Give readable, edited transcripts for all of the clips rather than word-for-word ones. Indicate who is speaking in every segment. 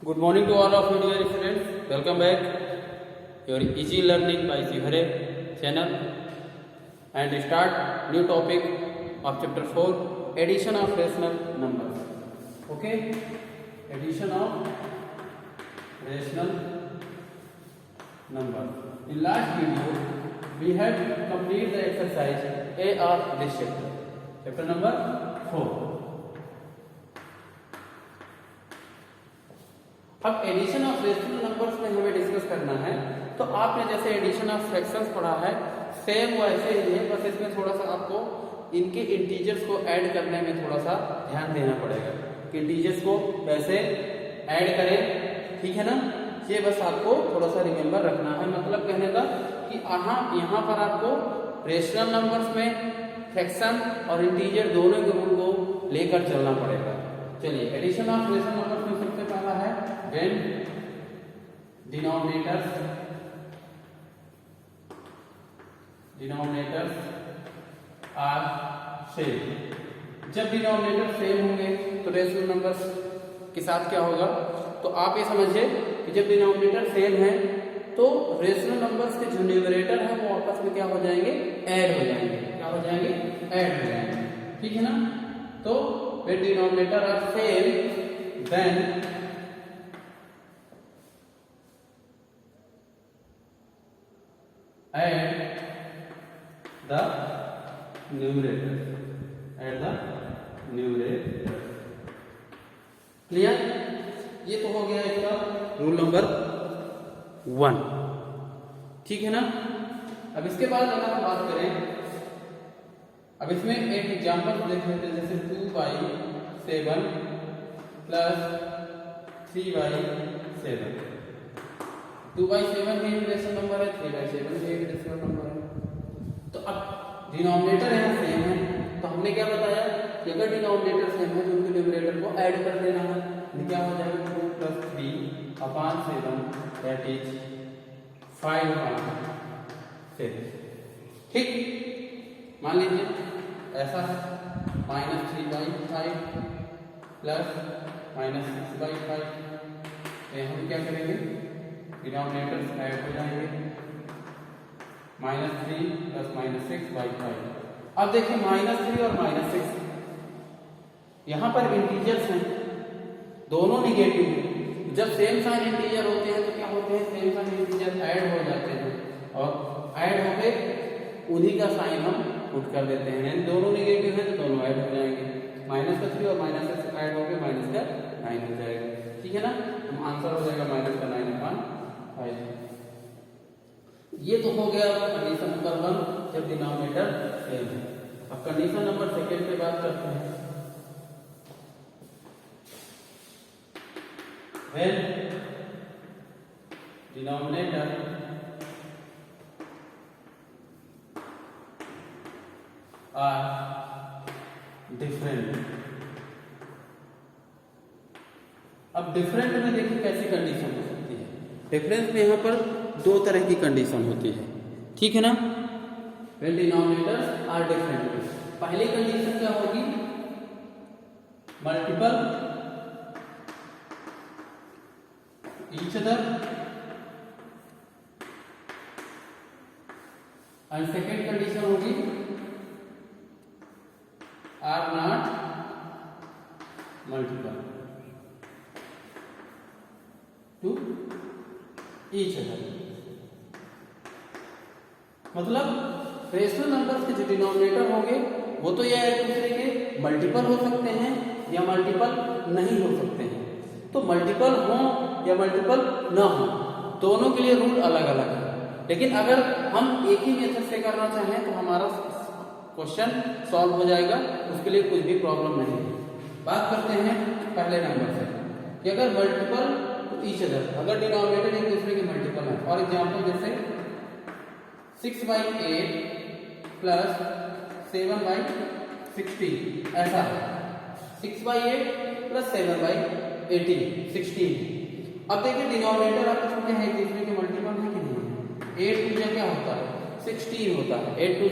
Speaker 1: Good morning to all of you dear students. Welcome back your easy learning by Sivare channel and start new topic of chapter 4 addition of rational numbers. Okay, addition of rational numbers. In last video we had completed the exercise A of this chapter number 4. अब addition of rational numbers में हमें discuss करना है। तो आपने जैसे addition of fractions पढ़ा है सेम वैसे ही है, बस इसमें थोड़ा सा आपको इनके इंटीजर्स को ऐड करने में थोड़ा सा ध्यान देना पड़ेगा कि इंटीजर्स को कैसे ऐड करें, ठीक है ना। ये बस आपको थोड़ा सा रिमेम्बर रखना है। मतलब कहने का कि यहाँ पर आपको रेशनल नंबर्स में फ्रैक्शन और इंटीजर दोनों के रूल को लेकर चलना पड़ेगा। चलिए, एडिशन ऑफ रेशनल नंबर्स में सबसे पहला है when denominators are same। जब डिनोमिनेटर सेम होंगे तो रेशनल नंबर्स के साथ क्या होगा, तो आप ये समझिए कि जब डिनोमिनेटर सेम है तो रेशनल नंबर्स के जो न्यूमरेटर है वो आपस में क्या हो जाएंगे, ऐड हो जाएंगे। क्या हो जाएंगे, ऐड हो जाएंगे, ठीक है ना। तो when denominator are same then add the numerator, clear. ये तो हो गया इसका रूल नंबर 1, ठीक है ना। अब इसके बाद अगर हम बात करें, अब इसमें एक एग्जांपल देख लेते हैं, जैसे 2/7 प्लस 3/7। 2/7 भी एक रेशनल नंबर है, 3/7 भी एक रेशनल नंबर है। तो अब डिनोमिनेटर यहाँ सेम है, तो हमने क्या बताया कि अगर डिनोमिनेटर सेम है तो उनके न्यूमरेटर को ऐड कर देना है। क्या हो जाएगा, 2 + 3/7 दैट इज 5/7। ठीक, मान लीजिए ऐसा है -3/5 प्लस -6/5। तो यहाँ हम क्या करेंगे, डिनोमिनेटर्स ऐड हो जाएंगे, -3 + -6/5। अब देखिए -3 और -6 यहाँ पर इंटीजर्स हैं, दोनों निगेटिव हैं। जब सेम साइन इंटीजर होते हैं तो क्या होते हैं, सेम साइन इंटीजर ऐड हो जाते हैं और ऐड होके उन्हीं का साइन हम पुट कर देते हैं। दोनों निगेटिव है तो दोनों ऐड हो जाएंगे, -3 और -6 ऐड होके -9 हो जाएगा, ठीक है ना। तो आंसर हो जाएगा -9/5। ये तो हो गया कंडीशन नंबर 1 जब डिनोमिनेटर सेम है। अब कंडीशन नंबर 2 पे बात करते हैं। When denominator are different। अब डिफरेंट में देखिए कैसी कंडीशन हो सकती है। डिफरेंस में यहाँ पर 2 तरह की कंडीशन होती है, ठीक है ना। When denominators are different, पहली कंडीशन क्या होगी, multiple each other and second condition होगी are not multiple to each other। मतलब रेशनल नंबर्स के जो डिनोमिनेटर होंगे वो तो या एक दूसरे के मल्टीपल हो सकते हैं या मल्टीपल नहीं हो सकते हैं। तो मल्टीपल हो या मल्टीपल ना हो, दोनों के लिए रूल अलग अलग है। लेकिन अगर हम एक ही मेथड से करना चाहें तो हमारा क्वेश्चन सॉल्व हो जाएगा, उसके लिए कुछ भी प्रॉब्लम नहीं है। बात करते हैं पहले नंबर से कि अगर मल्टीपल तो ईच अदर, अगर डिनोमिनेटर एक दूसरे के मल्टीपल है। फॉर एग्जांपल जैसे 6/8 प्लस 7/16 ऐसा है, 6/8 प्लस 7/18 16। अब देखिए डिनोमिनेटर आप चुनते हैं एक दूसरे के मल्टीपल है कि नहीं। 8 टू क्या होता है, 16 होता है। 8 टू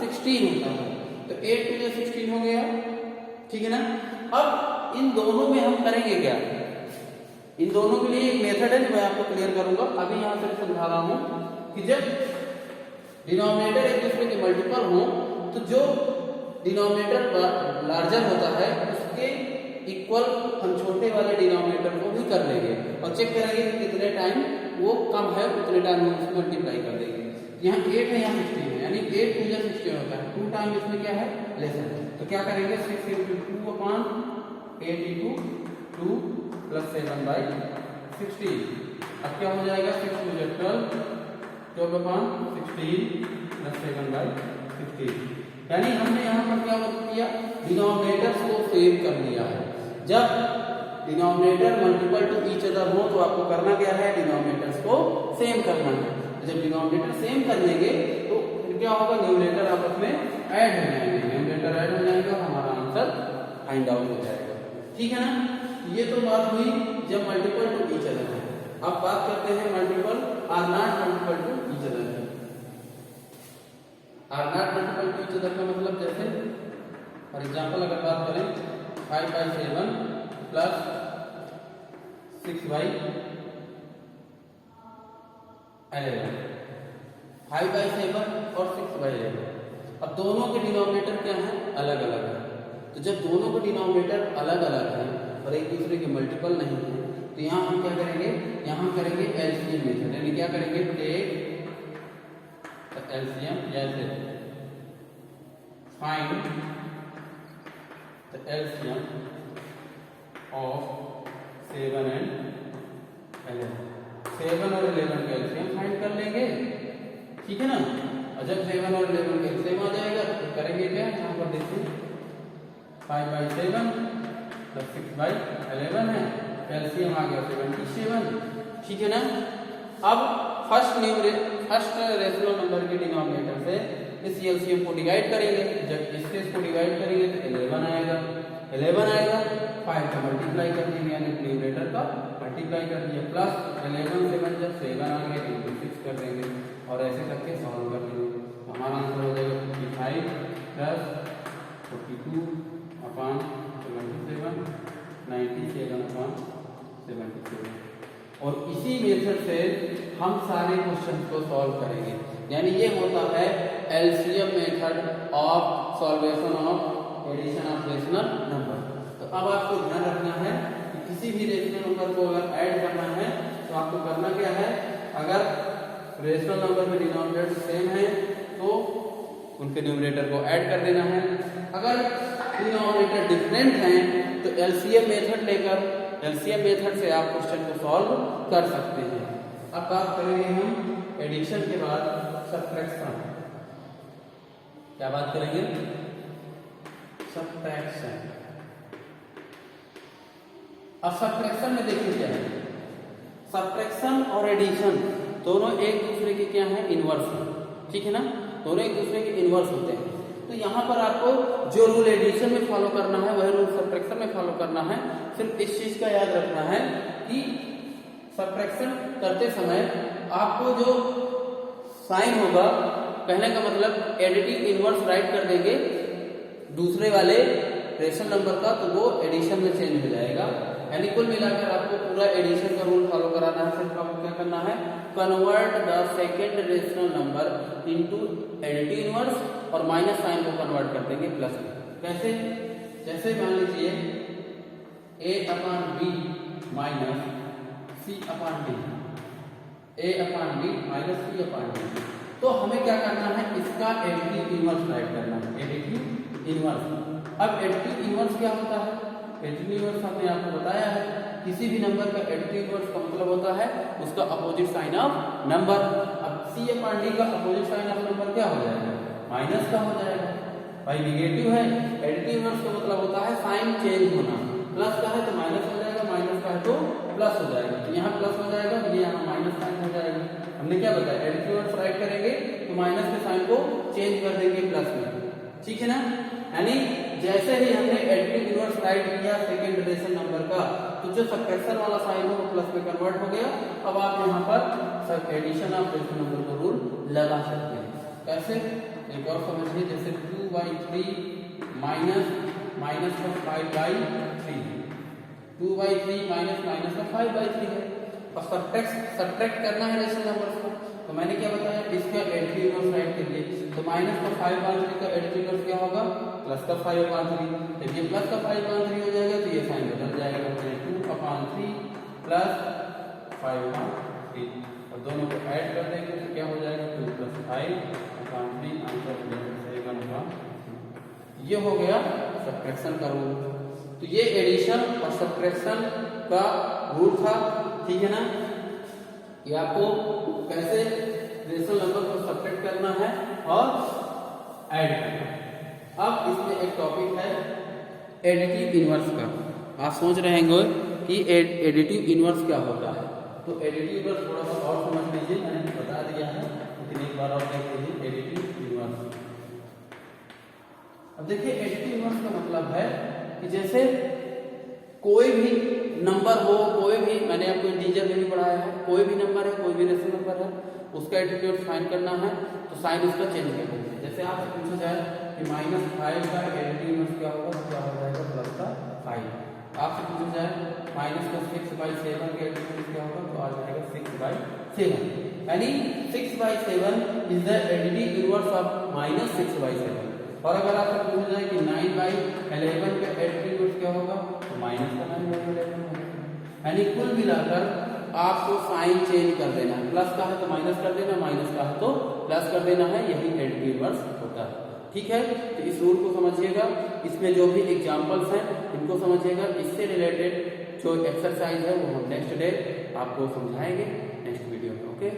Speaker 1: 16 होता है, तो 8 टू 16 हो गया, ठीक है ना। अब इन दोनों में हम करेंगे क्या, इन दोनों के लिए एक मेथड है जो मैं आपको क्लियर करूंगा। अभी यहाँ से समझा रहा हूँ कि जब डिनोमिनेटर एक दूसरे के मल्टीपल हो तो जो डिनोमिनेटर लार्जर होता है उसके इक्वल हम छोटे वाले डिनोमिनेटर को भी कर लेंगे और चेक करेंगे कि कितने टाइम वो कम है, उतने टाइम हम उसको मल्टीप्लाई कर देंगे। यहाँ 8 है, यहाँ 16 है, यानी 8 2 16 होता है, 2 टाइम इसमें क्या है लेसन। तो क्या करेंगे 6 × 2 अपॉन 8 × 2 + 7/16। अब क्या हो जाएगा 6 × 12 12 अपॉन 16 + 7/16। यानी हमने यहाँ पर क्या किया, डिनोमिनेटर्स को सेव कर लिया है। जब denominator multiple to each other हो तो आपको करना क्या है, डिनोमिनेटर्स को सेम करना है। जब डिनोमिनेटर सेम कर लेंगे तो फिर क्या होगा, न्यूमरेटर आपस में ऐड हो जाएंगे, न्यूमरेटर ऐड हो जाएगा, हमारा आंसर फाइंड आउट हो जाएगा। ठीक है ना, ये तो बात हुई जब मल्टीपल टू ईच अदर है। अब बात करते हैं multiple or not multiple to each other. Or not multiple to each other का मतलब जैसे फॉर एग्जांपल अगर बात करें 5/7 + 6/11 5/7 और 6/11। अब दोनों के डिनोमिनेटर क्या है, अलग अलग है। तो जब दोनों के डिनोमिनेटर अलग अलग है और एक दूसरे के मल्टीपल नहीं है तो यहाँ हम क्या करेंगे, यहाँ करेंगे एलसीएम मेथड। यानी क्या करेंगे, टेक एलसीएम, जैसे find the LCM of 7 and 11। 7 और 11 का एलसीएम फाइंड कर लेंगे। ठीक है ना, और जब 7 और 11 का एलसीएम आ जाएगा तो करेंगे क्या, यहाँ पर देखिए 5/7 + 6/11 है, एलसीएम आ गया 77। ठीक है ना, अब फर्स्ट रेशनल नंबर के डिनोमिनेटर से इस एलसीएम को डिवाइड करेंगे। जब इससे इसको डिवाइड करेंगे तो 11 आएगा, 5 का मल्टीप्लाई कर देंगे, यानी न्यूमरेटर का मल्टीप्लाई कर दिया, प्लस 11 7 जब 7 आ गया इंटू 6 कर देंगे और ऐसे करके सॉल्व कर देंगे। हमारा आंसर हो जाएगा 55 + 42 अपॉन 77 97 अपॉन 77। और इसी मेथड से हम सारे क्वेश्चन को सॉल्व करेंगे। यानी ये होता है LCM method of solvation of addition of rational number. तो अब आपको ध्यान रखना है कि किसी भी रेशनल नंबर को अगर ऐड करना है तो आपको करना क्या है, अगर रेशनल नंबर में डिनोमिनेटर सेम है तो उनके न्यूमरेटर को ऐड कर देना है। अगर डिनोमिनेटर डिफरेंट हैं तो एलसीएम मेथड लेकर एलसीएम मेथड से आप क्वेश्चन को सॉल्व कर सकते हैं। अब बात करेंगे हम एडिशन के बाद सब्ट्रैक्शन। क्या बात करेंगे, सब्ट्रैक्शन। अब सब्ट्रैक्शन में देखिए क्या है, सब्ट्रैक्शन और एडिशन दोनों एक दूसरे के क्या है, इनवर्स है। ठीक है ना, दोनों एक दूसरे के इनवर्स होते हैं। तो यहाँ पर आपको जो रूल एडिशन में फॉलो करना है वही रूल सब्ट्रैक्शन में फॉलो करना है। सिर्फ इस चीज का याद रखना है कि सब्ट्रैक्शन करते समय आपको जो साइन होगा, कहने का मतलब एडिटिव इनवर्स राइट कर देंगे दूसरे वाले रेशनल नंबर का, तो वो एडिशन में चेंज हो जाएगा। यानी कुल मिलाकर आपको पूरा एडिशन का रूल फॉलो कराना है। सिर्फ आपको क्या करना है, convert the second rational number into additive inverse और माइनस साइन को कन्वर्ट कर देंगे प्लस में। कैसे, जैसे मान लीजिए a/b minus c/d, a/b minus c/d। तो हमें क्या करना है, इसका एडिटिव इनवर्स राइट करना है, एडिटिव इनवर्स। अब एडिटिव इनवर्स क्या होता है, एडिटिव इनवर्स हमने आपको बताया है, किसी भी नंबर का एडिटिव इनवर्स का मतलब होता है उसका अपोजिट साइन ऑफ नंबर। अब c/d का अपोजिट साइन ऑफ नंबर क्या हो जाएगा, माइनस का हो जाएगा। भाई निगेटिव है, एडिटिव इनवर्स का मतलब होता है साइन चेंज होना, प्लस का है तो माइनस हो जाएगा, माइनस का है तो प्लस हो जाएगा। तो यहाँ प्लस हो जाएगा, ये यहाँ माइनस साइन हो जाएगा। हमने क्या बताया, एडिटिव इनवर्स राइट करेंगे तो माइनस के साइन को चेंज कर देंगे प्लस में। ठीक है ना, यानी जैसे ही हमने एडिटिव इनवर्स राइट किया सेकेंड रेशनल नंबर का, तो जो सब्ट्रैक्शन वाला साइन हो वो प्लस में कन्वर्ट हो गया। अब आप यहाँ पर एडिशन ऑफ रेशनल नंबर का रूल लगा सकते हैं। कैसे, एक और समझिए, जैसे 2/3 माइनस 5/3, 2/3 माइनस माइनस का 5/3 है। और सब्ट्रैक्ट करना है रेशनल नंबर्स को, तो मैंने क्या बताया, इसका एडिटिव इनवर्स राइट के लिए तो माइनस का 5/3 का एडिटिव इनवर्स क्या होगा, प्लस का 5/3। जब ये प्लस का 5/3 हो जाएगा तो ये साइन बदल जाएगा, 2/3 प्लस 5/3 और दोनों को ऐड कर देंगे तो क्या हो जाएगा, 2 + 5/3 आंसर 7/3। ये हो गया सब्ट्रैक्शन का रूल। तो ये एडिशन और सब्ट्रैक्शन का रूल था, ठीक है ना। ये आपको कैसे रेशनल नंबर को सब्ट्रैक्ट करना है और ऐड करना है। अब इसमें एक टॉपिक है एडिटिव इनवर्स का। आप सोच रहे होंगे कि एडिटिव इनवर्स क्या होता है, तो एडिटिव इनवर्स थोड़ा सा और समझ लीजिए, मैंने बता दिया है लेकिन एक बार और देख लीजिए एडिटिव इनवर्स। अब देखिए एडिटिव इनवर्स का मतलब है कि जैसे कोई भी नंबर हो, कोई भी, मैंने आपको इंटीजर में भी पढ़ाया है, कोई भी नंबर है, कोई भी रेशनल नंबर है, उसका एडिटिव इनवर्स फाइंड करना है तो साइन उसका चेंज कर देंगे। जैसे आपसे पूछा जाए कि -5 का एडिटिव इनवर्स क्या होगा, तो क्या हो जाएगा, प्लस का 5। आपसे पूछा जाए माइनस का 6/7 का एडिटिव इनवर्स क्या होगा, तो आ जाएगा 6/7। यानी 6/7 is the additive inverse of -6/7। और अगर आपसे पूछा जाए कि 9/11 का एडिटिव इनवर्स क्या होगा, तो माइनस का 9/11 होगा। यानी कुल मिलाकर आपको साइन चेंज कर देना है, प्लस का है तो माइनस कर देना, माइनस का है तो प्लस कर देना है, यही एडिटिव इनवर्स होता है, ठीक है। तो इस रूल को समझिएगा, इसमें जो भी एग्जांपल्स हैं इनको समझिएगा। इससे रिलेटेड जो एक्सरसाइज है वो हम नेक्स्ट डे आपको समझाएंगे नेक्स्ट वीडियो में, ओके।